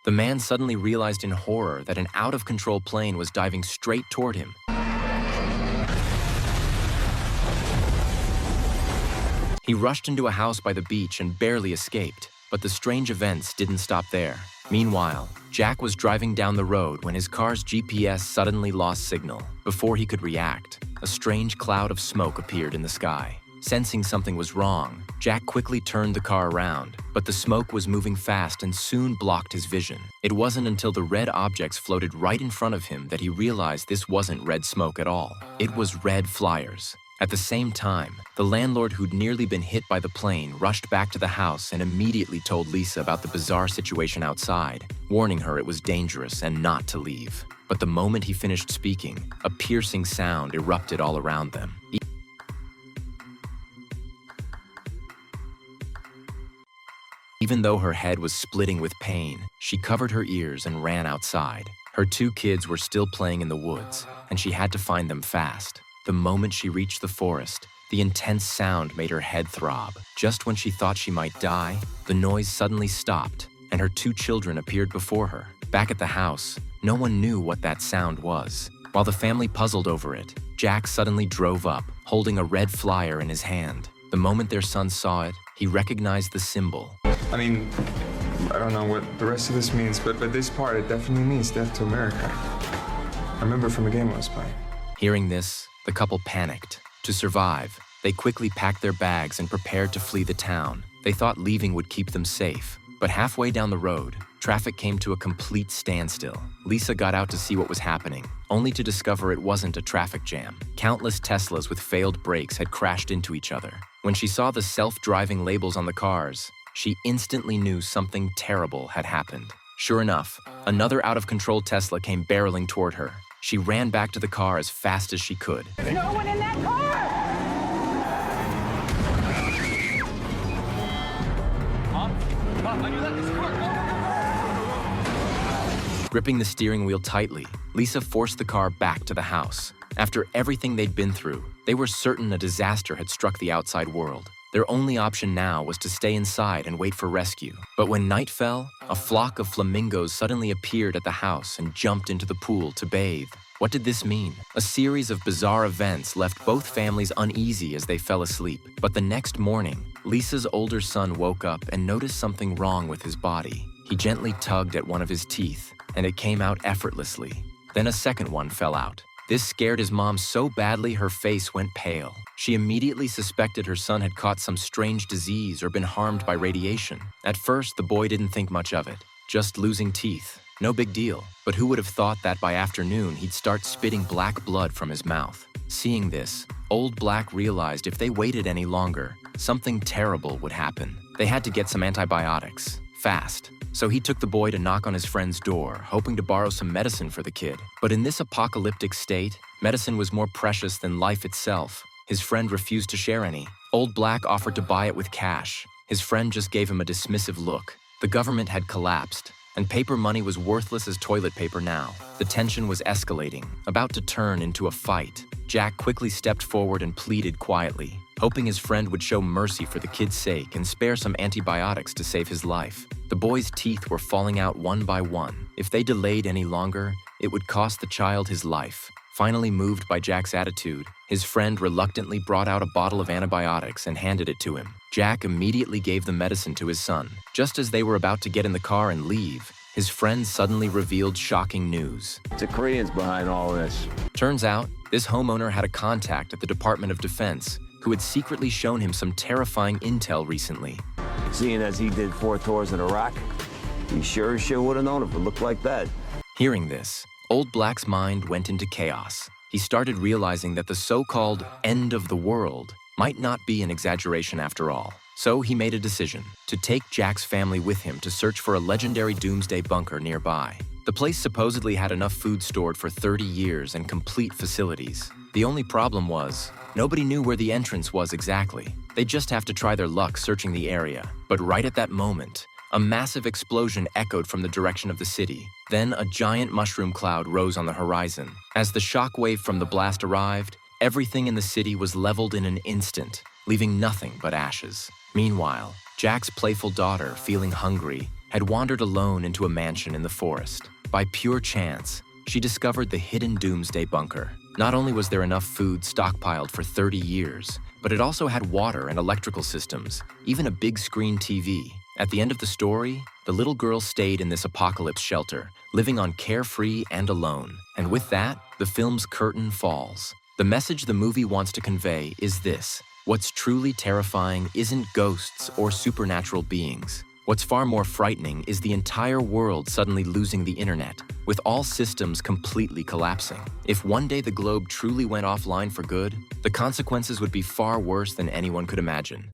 The man suddenly realized in horror that an out-of-control plane was diving straight toward him. He rushed into a house by the beach and barely escaped, but the strange events didn't stop there. Meanwhile, Jack was driving down the road when his car's GPS suddenly lost signal. Before he could react, a strange cloud of smoke appeared in the sky. Sensing something was wrong, Jack quickly turned the car around, but the smoke was moving fast and soon blocked his vision. It wasn't until the red objects floated right in front of him that he realized this wasn't red smoke at all. It was red flyers. At the same time, the landlord who'd nearly been hit by the plane rushed back to the house and immediately told Lisa about the bizarre situation outside, warning her it was dangerous and not to leave. But the moment he finished speaking, a piercing sound erupted all around them. Even though her head was splitting with pain, she covered her ears and ran outside. Her 2 kids were still playing in the woods, and she had to find them fast. The moment she reached the forest, the intense sound made her head throb. Just when she thought she might die, the noise suddenly stopped, and her 2 children appeared before her. Back at the house, no one knew what that sound was. While the family puzzled over it, Jack suddenly drove up, holding a red flyer in his hand. The moment their son saw it, he recognized the symbol. I mean, I don't know what the rest of this means, but this part, it definitely means death to America. I remember from the game I was playing. Hearing this, the couple panicked. To survive, they quickly packed their bags and prepared to flee the town. They thought leaving would keep them safe. But halfway down the road, traffic came to a complete standstill. Lisa got out to see what was happening, only to discover it wasn't a traffic jam. Countless Teslas with failed brakes had crashed into each other. When she saw the self-driving labels on the cars, she instantly knew something terrible had happened. Sure enough, another out-of-control Tesla came barreling toward her. She ran back to the car as fast as she could. There's no one in that car! Mom, I knew that this car. Gripping the steering wheel tightly, Lisa forced the car back to the house. After everything they'd been through, they were certain a disaster had struck the outside world. Their only option now was to stay inside and wait for rescue. But when night fell, a flock of flamingos suddenly appeared at the house and jumped into the pool to bathe. What did this mean? A series of bizarre events left both families uneasy as they fell asleep. But the next morning, Lisa's older son woke up and noticed something wrong with his body. He gently tugged at one of his teeth, and it came out effortlessly. Then a second one fell out. This scared his mom so badly her face went pale. She immediately suspected her son had caught some strange disease or been harmed by radiation. At first, the boy didn't think much of it. Just losing teeth. No big deal. But who would have thought that by afternoon he'd start spitting black blood from his mouth? Seeing this, Old Black realized if they waited any longer, something terrible would happen. They had to get some antibiotics. Fast. So he took the boy to knock on his friend's door, hoping to borrow some medicine for the kid. But in this apocalyptic state, medicine was more precious than life itself. His friend refused to share any. Old Black offered to buy it with cash. His friend just gave him a dismissive look. The government had collapsed, and paper money was worthless as toilet paper now. The tension was escalating, about to turn into a fight. Jack quickly stepped forward and pleaded quietly, hoping his friend would show mercy for the kid's sake and spare some antibiotics to save his life. The boy's teeth were falling out one by one. If they delayed any longer, it would cost the child his life. Finally moved by Jack's attitude, his friend reluctantly brought out a bottle of antibiotics and handed it to him. Jack immediately gave the medicine to his son. Just as they were about to get in the car and leave, his friend suddenly revealed shocking news. The Koreans behind all this. Turns out, this homeowner had a contact at the Department of Defense who had secretly shown him some terrifying intel recently. Seeing as he did 4 tours in Iraq, he sure would have known if it looked like that. Hearing this, Old Black's mind went into chaos. He started realizing that the so-called end of the world might not be an exaggeration after all. So he made a decision to take Jack's family with him to search for a legendary doomsday bunker nearby. The place supposedly had enough food stored for 30 years and complete facilities. The only problem was, nobody knew where the entrance was exactly. They'd just have to try their luck searching the area. But right at that moment, a massive explosion echoed from the direction of the city. Then a giant mushroom cloud rose on the horizon. As the shockwave from the blast arrived, everything in the city was leveled in an instant, leaving nothing but ashes. Meanwhile, Jack's playful daughter, feeling hungry, had wandered alone into a mansion in the forest. By pure chance, she discovered the hidden doomsday bunker. Not only was there enough food stockpiled for 30 years, but it also had water and electrical systems, even a big screen TV. At the end of the story, the little girl stayed in this apocalypse shelter, living on carefree and alone. And with that, the film's curtain falls. The message the movie wants to convey is this: what's truly terrifying isn't ghosts or supernatural beings. What's far more frightening is the entire world suddenly losing the internet, with all systems completely collapsing. If one day the globe truly went offline for good, the consequences would be far worse than anyone could imagine.